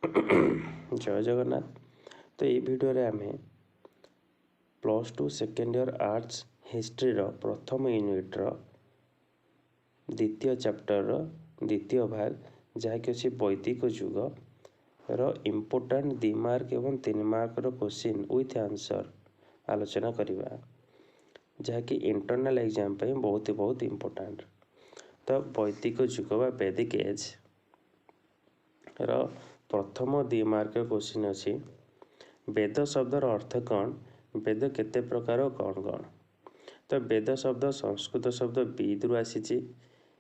जय जगन्नाथ। तो ये भिडियो रे आमे +2 सेकेंड ईयर आर्ट्स हिस्ट्री रो प्रथम यूनिट रो द्वितीय चैप्टर रो द्वितीय भाग जहाँकि अच्छी वैदिक जुग रो इम्पोर्टाट 2 मार्क एवं 3 मार्क रो क्वेश्चन विथ आंसर आलोचना करिबा, जहाँकि इंटरनल एग्जाम पे बहुत इम्पोर्टाट। तो वैदिक जुग बा वैदिक एज रो प्रथम 2 मार्क क्वेश्चन अच्छी वेद शब्दर अर्थ कौन, वेद केते प्रकार कौन कौन। तो वेद शब्द संस्कृत शब्द वेद रु आसी,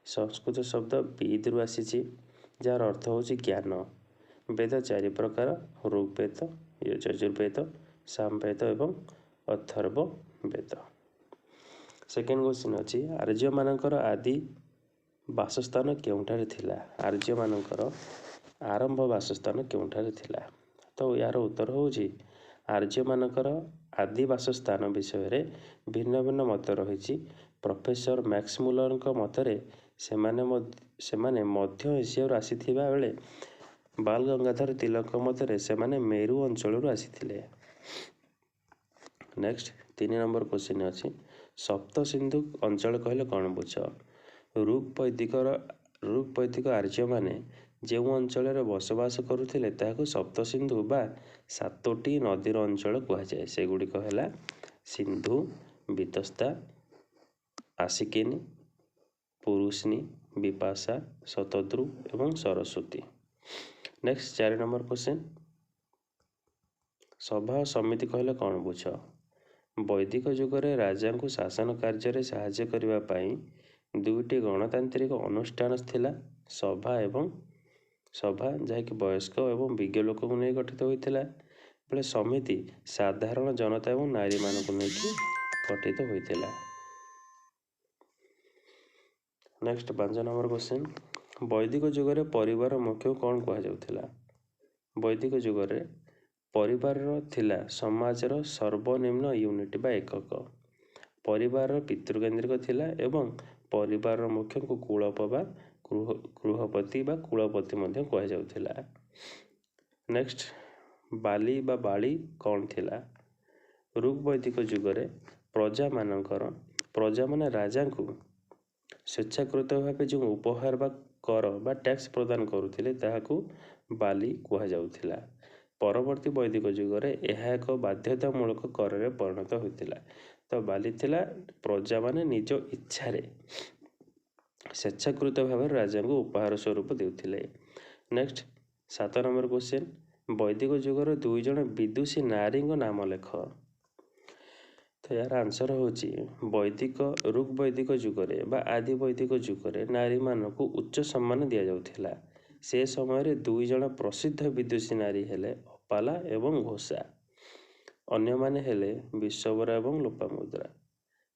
संस्कृत शब्द वेद रु आसी जार अर्थ हूँ ज्ञान। वेद 4 प्रकार ऋग्वेद, यजुर्वेद, सामवेद एवं अथर्व वेद। सेकेंड क्वेश्चन अच्छी आर्य मानकर आदि बासस्थान केउठारे थिला, आर्य मानकर आरंभ बासस्थान केउठारे थिला। तो यार उत्तर हूँ आर्य मानकर आदि बासस्थान विषय रे भिन्न भिन्न मत रही। प्रोफेसर मैक्समुलर मतरे सेमाने मध्य एशिया आसीथिबा बेले बाल गंगाधर तिलक मतरे सेमाने मेरु अंचल आसीथिले। नेक्स्ट 3 नंबर क्वेश्चन अच्छी सप्त सिंधु अंचल कहले कौन बुझ। ऋग्वैदिक आर्य माने जो अंचल बसवास करुथिले ताहाकु सप्त सिंधु बा 7टी नदीर अंचल कहुए। सेगुड़िक है सिंधु, वितस्ता, आसिकिनी, पुरुषनी, विपाशा, शतद्रु एवं सरस्वती। नेक्स्ट 4 नंबर क्वेश्चन सभा समिति कहले कौन बुझ। वैदिक जुगरे राजा को शासन कार्य साहाय्य करने पाई 2टी गणतांत्रिक अनुष्ठान थिला, सभा एवं सभा जहाँकि वयस्क एवं विज्ञ लोक को नहीं गठित होता बेले समिति साधारण जनता एवं नारी मान को लेकिन गठित होता। नेक्स्ट 5 नंबर क्वेश्चन वैदिक जुगरे परिवार मुख्य कौन कहुला। वैदिक जुगरे परिवार थिला समाजर सर्वनिम्न यूनिट बा एकक। परिवार पितृकेन्द्रिक थिला एवं परिवार मुख्य को कुलप बा गृहपति बा कुलपति मध्य कहुला। नेक्स्ट बाली बा बाली कौन थिला। ऋग्वैदिक जुगरे प्रजा माने राजा को स्वेच्छाकृत भाव जो उपहार बा कर बा टैक्स प्रदान करुथिले ताहाकू बाली कहुला। परवर्ती वैदिक जुगरे यह एक बाध्यतामूलक कर रे परिणत होता। तो बाली थिला प्रजा माने निज इच्छा रे स्वेच्छाकृत भाव राजा को उपहार स्वरूप देउथिले। नेक्स्ट 7 नंबर क्वेश्चन वैदिक जुगर 2 जन विदुषी नारी नाम लेख। तो यार आंसर होची ऋग्वैदिक जुगरे बा आदि वैदिक जुगरे नारी मानक उच्च सम्मान दिया जाउथिला। से समय 2 जन प्रसिद्ध विदुषी नारी हेले अपाला एवं घोषा, अन्य माने हेले विश्वबरा एवं लोपामुद्रा।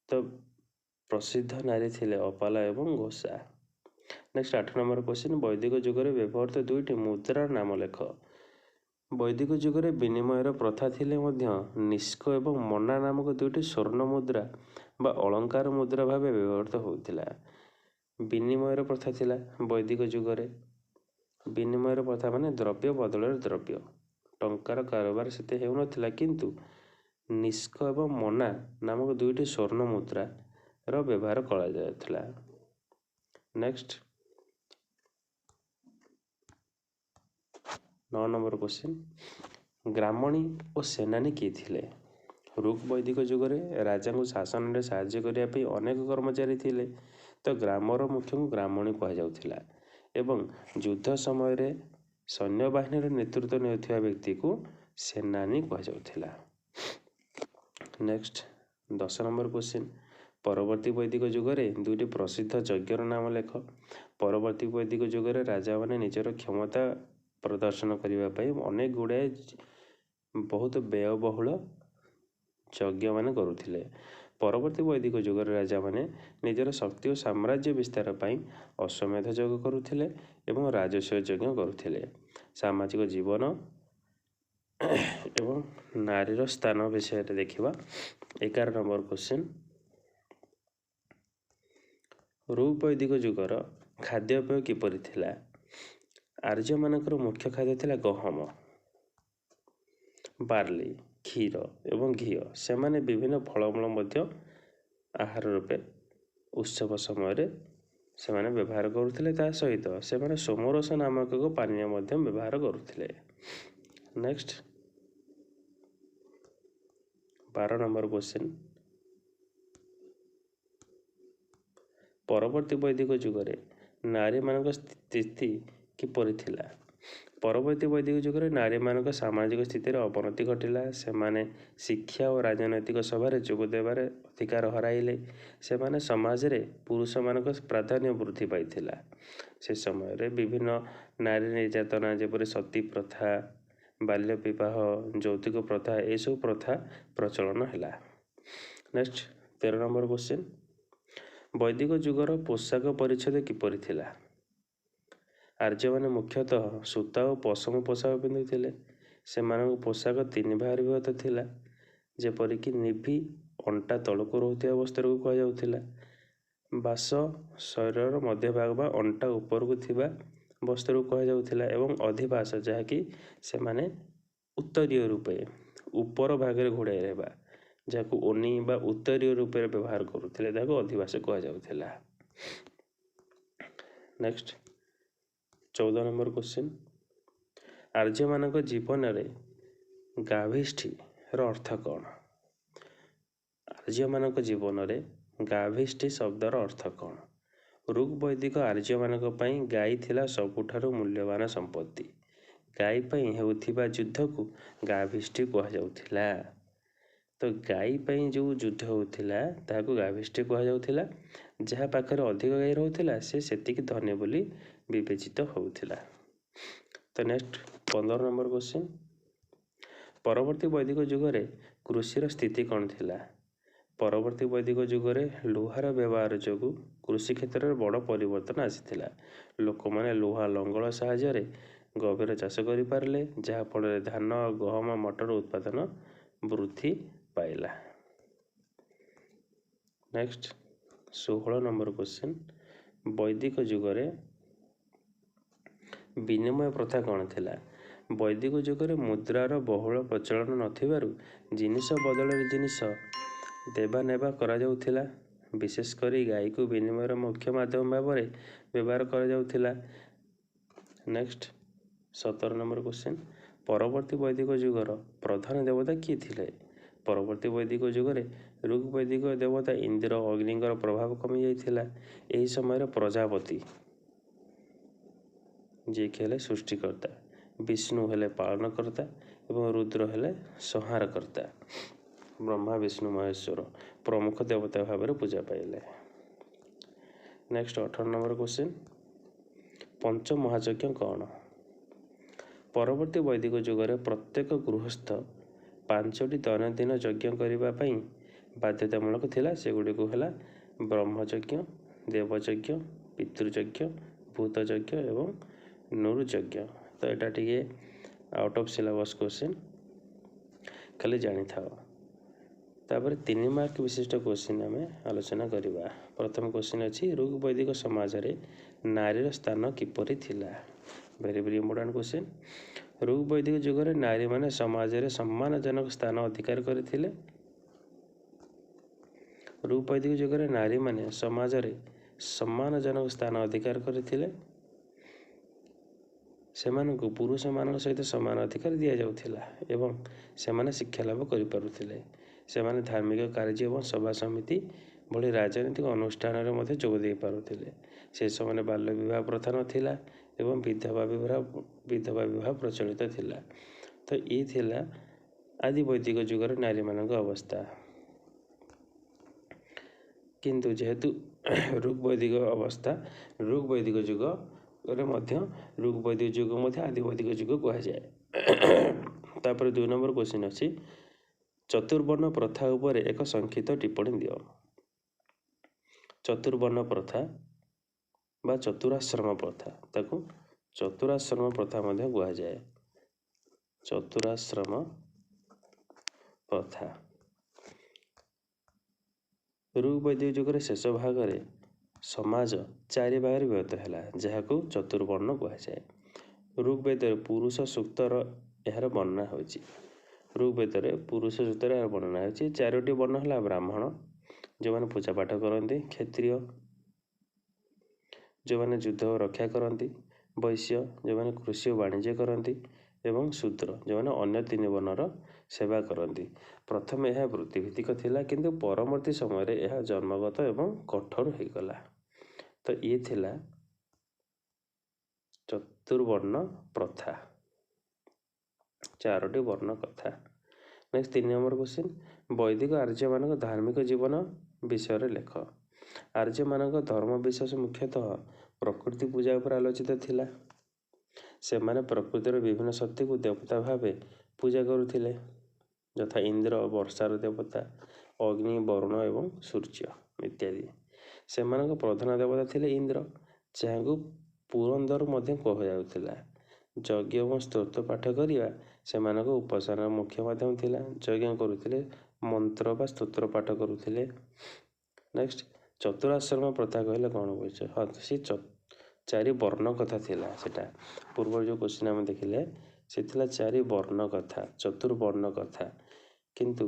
तो प्रसिद्ध नारी थिले अपाला एवं घोषा। नेक्स्ट 8 नंबर क्वेश्चन वैदिक जुगरे व्यवहृत 2टी मुद्रार नाम लेख। वैदिक जुगरे विनिमयर प्रथा थिले मध्य निष्क एवं मना नामक 2टी स्वर्ण मुद्रा बा अलंकार मुद्रा भाव व्यवहृत होता। विनिमयर प्रथा थिला वैदिक जुगरे, विनिमयर प्रथा माने द्रव्य बदल द्रव्य, टंकार कारोबार सेते हेउनथिला किंतु निष्क एवं मना नामक 2टी स्वर्ण मुद्रा रो व्यवहार करा जायथिला। नेक्स्ट 9 नंबर क्वेश्चन ग्रामणी और सेनानी किए थिले। ऋग्वैदिक जुगरे राजा को शासन में साहाय्य करने अनेक कर्मचारी थिले। तो ग्रामर मुख्य को ग्रामणी कहुला एवं युद्ध समय रे सैन्य बाहिनी नेतृत्व नेउथिबा व्यक्ति को सेनानी कहुला। नेक्स्ट 10 नंबर क्वेश्चन परवर्ती वैदिक जुगरे 2टी प्रसिद्ध यज्ञर नाम लेख। परवर्ती वैदिक जुगरे राजा माने निजर क्षमता प्रदर्शन करने अनेक गुड़ाए बहुत व्ययबहुल यज्ञ मान करुथिले। परवर्ती वैदिक जुगर राजा माने निजर शक्ति और साम्राज्य विस्तार पाई अश्वमेध यज्ञ करुथिले एवं राजस्व यज्ञ करुथिले। सामाजिक जीवन एवं नारीर स्थान विषय देखिबा। 11 नंबर क्वेश्चन ऋग्वैदिक जुगर खाद्यपेय किपरि थिला। ଆର୍ଯ୍ୟମାନଙ୍କର ମୁଖ୍ୟ ଖାଦ୍ୟ ଥିଲା ଗହମ, ବାର୍ଲି, କ୍ଷୀର ଏବଂ ଘିଅ। ସେମାନେ ବିଭିନ୍ନ ଫଳମୂଳ ମଧ୍ୟ ଆହାର ରୂପେ ଉତ୍ସବ ସମୟରେ ସେମାନେ ବ୍ୟବହାର କରୁଥିଲେ। ତା ସହିତ ସେମାନେ ସୋମରସ ନାମକ ଏକ ପାନୀୟ ମଧ୍ୟ ବ୍ୟବହାର କରୁଥିଲେ। Next 12 number question. ପରବର୍ତ୍ତୀ ବୈଦିକ ଯୁଗରେ ନାରୀମାନଙ୍କ ସ୍ଥିତି କିପରି ଥିଲା? ପରବର୍ତ୍ତୀ ବୈଦିକ ଯୁଗରେ ନାରୀମାନଙ୍କ ସାମାଜିକ ସ୍ଥିତିରେ ଅବନତି ଘଟିଲା। ସେମାନେ ଶିକ୍ଷା ଓ ରାଜନୈତିକ ସଭାରେ ଯୋଗ ଦେବାରେ ଅଧିକାର ହରାଇଲେ। ସେମାନେ ସମାଜରେ ପୁରୁଷମାନଙ୍କ ପ୍ରାଧାନ୍ୟ ବୃଦ୍ଧି ପାଇଥିଲା। ସେ ସମୟରେ ବିଭିନ୍ନ ନାରୀ ନିର୍ଯାତନା ଯେପରି ସତୀ ପ୍ରଥା, ବାଲ୍ୟ ବିବାହ, ଯୌତୁକ ପ୍ରଥା ଏସବୁ ପ୍ରଥା ପ୍ରଚଳନ ହେଲା। Next 13 number question. ବୈଦିକ ଯୁଗର ପୋଷାକ ପରିଚ୍ଛଦ କିପରି ଥିଲା? ଆର୍ଯ୍ୟମାନେ ମୁଖ୍ୟତଃ ସୂତା ଓ ପଶମ ପୋଷାକ ପିନ୍ଧୁଥିଲେ। ସେମାନଙ୍କ ପୋଷାକ 3 ଭାଗରେ ବିଭକ୍ତ ଥିଲା, ଯେପରିକି ନିଭି ଅଣ୍ଟା ତଳକୁ ରହୁଥିବା ବସ୍ତ୍ରକୁ କୁହାଯାଉଥିଲା, ବାସ ଶରୀରର ମଧ୍ୟଭାଗ ବା ଅଣ୍ଟା ଉପରକୁ ଥିବା ବସ୍ତ୍ରକୁ କୁହାଯାଉଥିଲା ଏବଂ ଅଧିବାସ ଯାହାକି ସେମାନେ ଉତ୍ତରୀୟ ରୂପେ ଉପର ଭାଗରେ ଘୋଡ଼ାଇ ରହିବା, ଯାହାକୁ ଓନି ବା ଉତ୍ତରୀୟ ରୂପରେ ବ୍ୟବହାର କରୁଥିଲେ, ତାହାକୁ ଅଧିବାସ କୁହାଯାଉଥିଲା। Next 14 number question. ଆର୍ଯ୍ୟମାନଙ୍କ ଜୀବନରେ ଗାଭିଷ୍ଠୀର ଅର୍ଥ କ'ଣ? ଆର୍ଯ୍ୟମାନଙ୍କ ଜୀବନରେ ଗାଭିଷ୍ଠୀ ଶବ୍ଦର ଅର୍ଥ କ'ଣ? ଋଗ୍ ବୈଦିକ ଆର୍ଯ୍ୟମାନଙ୍କ ପାଇଁ ଗାଈ ଥିଲା ସବୁଠାରୁ ମୂଲ୍ୟବାନ ସମ୍ପତ୍ତି। ଗାଈ ପାଇଁ ହେଉଥିବା ଯୁଦ୍ଧକୁ ଗାଭିଷ୍ଠୀ କୁହାଯାଉଥିଲା। ତ ଗାଈ ପାଇଁ ଯେଉଁ ଯୁଦ୍ଧ ହେଉଥିଲା ତାହାକୁ ଗାଭିଷ୍ଠୀ କୁହାଯାଉଥିଲା। ଯାହା ପାଖରେ ଅଧିକ ଗାଈ ରହୁଥିଲା ସେ ସେତିକି ଧନୀ ବୋଲି ବିବେଚିତ ହେଉଥିଲା। ତ ନେକ୍ସଟ 15 ନମ୍ବର କ୍ୱେଶ୍ଚିନ୍। ପରବର୍ତ୍ତୀ ବୈଦିକ ଯୁଗରେ କୃଷିର ସ୍ଥିତି କ'ଣ ଥିଲା? ପରବର୍ତ୍ତୀ ବୈଦିକ ଯୁଗରେ ଲୁହାର ବ୍ୟବହାର ଯୋଗୁଁ କୃଷି କ୍ଷେତ୍ରରେ ବଡ଼ ପରିବର୍ତ୍ତନ ଆସିଥିଲା। ଲୋକମାନେ ଲୁହା ଲଙ୍ଗଳ ସାହାଯ୍ୟରେ ଗଭୀର ଚାଷ କରିପାରିଲେ, ଯାହାଫଳରେ ଧାନ, ଗହମ, ମଟର ଉତ୍ପାଦନ ବୃଦ୍ଧି ପାଇଲା। Next 16 number question. ବୈଦିକ ଯୁଗରେ ବିନିମୟ ପ୍ରଥା କ'ଣ ଥିଲା? ବୈଦିକ ଯୁଗରେ ମୁଦ୍ରାର ବହୁଳ ପ୍ରଚଳନ ନଥିବାରୁ ଜିନିଷ ବଦଳରେ ଜିନିଷ ଦେବା ନେବା କରାଯାଉଥିଲା। ବିଶେଷ କରି ଗାଈକୁ ବିନିମୟର ମୁଖ୍ୟ ମାଧ୍ୟମ ଭାବରେ ବ୍ୟବହାର କରାଯାଉଥିଲା। Next 17 number question. ପରବର୍ତ୍ତୀ ବୈଦିକ ଯୁଗର ପ୍ରଧାନ ଦେବତା କିଏ ଥିଲେ? ପରବର୍ତ୍ତୀ ବୈଦିକ ଯୁଗରେ ଋଗ୍ ବୈଦିକ ଦେବତା ଇନ୍ଦ୍ର ଓ ଅଗ୍ନିଙ୍କର ପ୍ରଭାବ କମିଯାଇଥିଲା। ଏହି ସମୟରେ ପ୍ରଜାପତି ଯିଏକି ହେଲେ ସୃଷ୍ଟିକର୍ତ୍ତା, ବିଷ୍ଣୁ ହେଲେ ପାଳନକର୍ତ୍ତା ଏବଂ ରୁଦ୍ର ହେଲେ ସଂହାରକର୍ତ୍ତା, ବ୍ରହ୍ମା ବିଷ୍ଣୁ ମହେଶ୍ୱର ପ୍ରମୁଖ ଦେବତା ଭାବରେ ପୂଜା ପାଇଲେ। Next 18 number question. ପଞ୍ଚମହାଯଜ୍ଞ କ'ଣ? ପରବର୍ତ୍ତୀ ବୈଦିକ ଯୁଗରେ ପ୍ରତ୍ୟେକ ଗୃହସ୍ଥ 5ଟି ଦୈନନ୍ଦିନ ଯଜ୍ଞ କରିବା ପାଇଁ ବାଧ୍ୟତାମୂଳକ ଥିଲା। ସେଗୁଡ଼ିକୁ ହେଲା ବ୍ରହ୍ମଯଜ୍ଞ, ଦେବଯଜ୍ଞ, ପିତୃଯଜ୍ଞ, ଭୂତଯଜ୍ଞ ଏବଂ ନୃଯଜ୍ଞ। ତ ଏଇଟା ଟିକେ ଆଉଟ୍ ଅଫ୍ ସିଲାବସ୍ କ୍ୱେଶ୍ଚିନ୍, ଖାଲି ଜାଣିଥାଅ। ତାପରେ 3 ମାର୍କ ବିଶିଷ୍ଟ କ୍ୱେଶ୍ଚିନ୍ ଆମେ ଆଲୋଚନା କରିବା। ପ୍ରଥମ କ୍ୱେଶ୍ଚିନ୍ ଅଛି ଋଗ୍ ବୈଦିକ ସମାଜରେ ନାରୀର ସ୍ଥାନ କିପରି ଥିଲା? Very very important question. Rig ବୈଦିକ ଯୁଗରେ ନାରୀମାନେ ସମାଜରେ ସମ୍ମାନଜନକ ସ୍ଥାନ ଅଧିକାର କରିଥିଲେ। ଋଗ୍ ବୈଦିକ ଯୁଗରେ ନାରୀମାନେ ସମାଜରେ ସମ୍ମାନଜନକ ସ୍ଥାନ ଅଧିକାର କରିଥିଲେ। ସେମାନଙ୍କୁ ପୁରୁଷମାନଙ୍କ ସହିତ ସମାନ ଅଧିକାର ଦିଆଯାଉଥିଲା ଏବଂ ସେମାନେ ଶିକ୍ଷା ଲାଭ କରିପାରୁଥିଲେ। ସେମାନେ ଧାର୍ମିକ କାର୍ଯ୍ୟ ଏବଂ ସଭା ସମିତି ଭଳି ରାଜନୈତିକ ଅନୁଷ୍ଠାନରେ ମଧ୍ୟ ଯୋଗ ଦେଇପାରୁଥିଲେ। ସେ ସମୟରେ ବାଲ୍ୟ ବିବାହ ପ୍ରଥା ନଥିଲା ଏବଂ ବିଧବା ବିବାହ ପ୍ରଚଳିତ ଥିଲା। ତ ଇଏ ଥିଲା ଆଦି ବୈଦିକ ଯୁଗର ନାରୀମାନଙ୍କ ଅବସ୍ଥା। କିନ୍ତୁ ଯେହେତୁ ଋଗ୍ ବୈଦିକ ଯୁଗରେ ମଧ୍ୟ ଋଗ୍ ବୈଦିକ ଯୁଗ ମଧ୍ୟ ଆଦି ବୈଦିକ ଯୁଗ କୁହାଯାଏ। ତାପରେ 2 ନମ୍ବର କ୍ୱେଶ୍ଚିନ୍ ଅଛି ଚତୁର୍ବର୍ଣ୍ଣ ପ୍ରଥା ଉପରେ ଏକ ସଂକ୍ଷିପ୍ତ ଟିପ୍ପଣୀ ଦିଅ। ଚତୁର୍ବର୍ଣ୍ଣ ପ୍ରଥା ବା ଚତୁରାଶ୍ରମ ପ୍ରଥା, ତାକୁ ଚତୁରାଶ୍ରମ ପ୍ରଥା ମଧ୍ୟ କୁହାଯାଏ। ଚତୁରାଶ୍ରମ ପ୍ରଥା ଋଗ୍ ବୈଦିକ ଯୁଗରେ ଶେଷ ଭାଗରେ ସମାଜ 4 ଭାଗରେ ବିଭକ୍ତ ହେଲା, ଯାହାକୁ ଚତୁର୍ବର୍ଣ୍ଣ କୁହାଯାଏ। ଋଗ୍ବେଦରେ ପୁରୁଷ ସୂକ୍ତର ଏହାର ବର୍ଣ୍ଣନା ହେଉଛି। ଋଗ୍ବେଦରେ ପୁରୁଷ ସୂକ୍ତରେ ଏହାର ବର୍ଣ୍ଣନା ହେଉଛି। 4ଟି ବର୍ଣ୍ଣ ହେଲା ବ୍ରାହ୍ମଣ, ଯେଉଁମାନେ ପୂଜା ପାଠ କରନ୍ତି, କ୍ଷତ୍ରିୟ, ଯେଉଁମାନେ ଯୁଦ୍ଧ ଓ ରକ୍ଷା କରନ୍ତି, ବୈଶ୍ୟ, ଯେଉଁମାନେ କୃଷି ଓ ବାଣିଜ୍ୟ କରନ୍ତି, ଏବଂ ଶୂଦ୍ର, ଯେଉଁମାନେ ଅନ୍ୟ 3 ବର୍ଣ୍ଣର ସେବା କରନ୍ତି। ପ୍ରଥମେ ଏହା ବୃତ୍ତିଭିତ୍ତିକ ଥିଲା, କିନ୍ତୁ ପରବର୍ତ୍ତୀ ସମୟରେ ଏହା ଜନ୍ମଗତ ଏବଂ କଠୋର ହୋଇଗଲା। ତ ଇଏ ଥିଲା ଚତୁର୍ବର୍ଣ୍ଣ ପ୍ରଥା, 4ଟି ବର୍ଣ୍ଣ କଥା। ନେକ୍ସଟ 3 ନମ୍ବର କ୍ୱେଶ୍ଚିନ୍, ବୈଦିକ ଆର୍ଯ୍ୟମାନଙ୍କ ଧାର୍ମିକ ଜୀବନ ବିଷୟରେ ଲେଖ। ଆର୍ଯ୍ୟମାନଙ୍କ ଧର୍ମ ବିଶ୍ୱାସ ମୁଖ୍ୟତଃ ପ୍ରକୃତି ପୂଜା ଉପରେ ଆଲୋଚିତ ଥିଲା। ସେମାନେ ପ୍ରକୃତିର ବିଭିନ୍ନ ଶକ୍ତିକୁ ଦେବତା ଭାବେ ପୂଜା କରୁଥିଲେ, ଯଥା ଇନ୍ଦ୍ର ବର୍ଷାର ଦେବତା, ଅଗ୍ନି, ବରୁଣ ଏବଂ ସୂର୍ଯ୍ୟ ଇତ୍ୟାଦି। ସେମାନଙ୍କ ପ୍ରଧାନ ଦେବତା ଥିଲେ ଇନ୍ଦ୍ର, ଯାହାଙ୍କୁ ପୁରନ୍ଦର ମଧ୍ୟ କୁହାଯାଉଥିଲା। ଯଜ୍ଞ ଏବଂ ସ୍ତୋତ୍ର ପାଠ କରିବା ସେମାନଙ୍କ ଉପାସନାର ମୁଖ୍ୟ ମାଧ୍ୟମ ଥିଲା। ଯଜ୍ଞ କରୁଥିଲେ, ମନ୍ତ୍ର ବା ସ୍ତୋତ୍ର ପାଠ କରୁଥିଲେ। ନେକ୍ସଟ, ଚତୁରାଶ୍ରମ ପ୍ରଥା କହିଲେ କ'ଣ ବୁଝୁଛ? ହଁ, ସେ 4 ବର୍ଣ୍ଣ କଥା ଥିଲା। ସେଟା ପୂର୍ବରୁ ଯେଉଁ କ୍ୱେଶ୍ଚିନ୍ ଆମେ ଦେଖିଲେ ସେ ଥିଲା 4 ବର୍ଣ୍ଣ କଥା, ଚତୁର୍ବର୍ଣ୍ଣ କଥା, କିନ୍ତୁ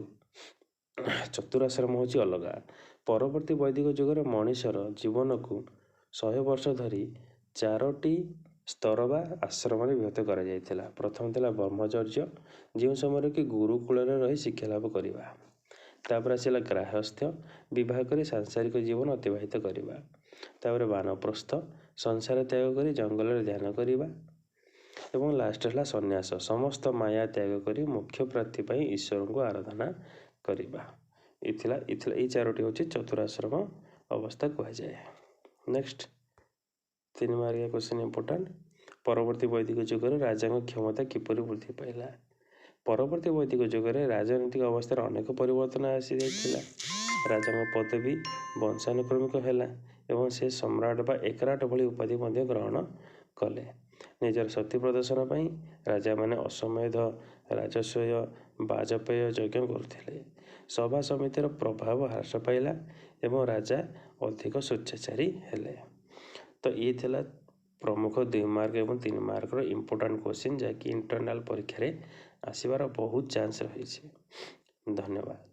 ଚତୁରାଶ୍ରମ ହେଉଛି ଅଲଗା। ପରବର୍ତ୍ତୀ ବୈଦିକ ଯୁଗରେ ମଣିଷର ଜୀବନକୁ 100 ବର୍ଷ ଧରି 4ଟି ସ୍ତର ବା ଆଶ୍ରମରେ ବିଭକ୍ତ କରାଯାଇଥିଲା। ପ୍ରଥମ ଥିଲା ବ୍ରହ୍ମଚର୍ଯ୍ୟ, ଯେଉଁ ସମୟରେ କି ଗୁରୁକୁଳରେ ରହି ଶିକ୍ଷା ଲାଭ କରିବା। ତାପରେ ଆସିଲା ଗ୍ରାହସ୍ଥ୍ୟ, ବିବାହ କରି ସାଂସାରିକ ଜୀବନ ଅତିବାହିତ କରିବା। ତାପରେ ବାନପ୍ରସ୍ଥ, ସଂସାର ତ୍ୟାଗ କରି ଜଙ୍ଗଲରେ ଧ୍ୟାନ କରିବା। ଏବଂ ଲାଷ୍ଟ ହେଲା ସନ୍ନ୍ୟାସ, ସମସ୍ତ ମାୟା ତ୍ୟାଗ କରି ମୋକ୍ଷ ପ୍ରାପ୍ତି ପାଇଁ ଈଶ୍ୱରଙ୍କୁ ଆରାଧନା କରିବା। ଏଇ 4ଟି ହେଉଛି ଚତୁରାଶ୍ରମ ଅବସ୍ଥା କୁହାଯାଏ। ନେକ୍ସଟ 3 ମାର୍କିଆ କ୍ୱେଶ୍ଚିନ୍ ଇମ୍ପୋର୍ଟାଣ୍ଟ, ପରବର୍ତ୍ତୀ ବୈଦିକ ଯୁଗରେ ରାଜାଙ୍କ କ୍ଷମତା କିପରି ବୃଦ୍ଧି ପାଇଲା? ପରବର୍ତ୍ତୀ ବୈଦିକ ଯୁଗରେ ରାଜନୈତିକ ଅବସ୍ଥାରେ ଅନେକ ପରିବର୍ତ୍ତନ ଆସିଯାଇଥିଲା। ରାଜାଙ୍କ ପଦବୀ ବଂଶାନୁକ୍ରମିକ ହେଲା ଏବଂ ସେ ସମ୍ରାଟ ବା ଏକରାଟ ଭଳି ଉପାଧି ମଧ୍ୟ ଗ୍ରହଣ କଲେ। ନିଜର ଶକ୍ତି ପ୍ରଦର୍ଶନ ପାଇଁ ରାଜାମାନେ ଅଶ୍ୱମେଧ, ରାଜସ୍ୱୟ, ବାଜପେୟ ଯଜ୍ଞ କରୁଥିଲେ। ସଭା ସମିତିର ପ୍ରଭାବ ହ୍ରାସ ପାଇଲା ଏବଂ ରାଜା ଅଧିକ ସ୍ୱେଚ୍ଛାଚାରୀ ହେଲେ। ତ ଇଏ ଥିଲା ପ୍ରମୁଖ 2 ମାର୍କ ଏବଂ 3 ମାର୍କର ଇମ୍ପୋର୍ଟାଣ୍ଟ କ୍ୱେଶ୍ଚିନ୍, ଯାହାକି ଇଣ୍ଟରନାଲ ପରୀକ୍ଷାରେ ଆସିବାର ବହୁତ ଚାନ୍ସ ରହିଛି। ଧନ୍ୟବାଦ।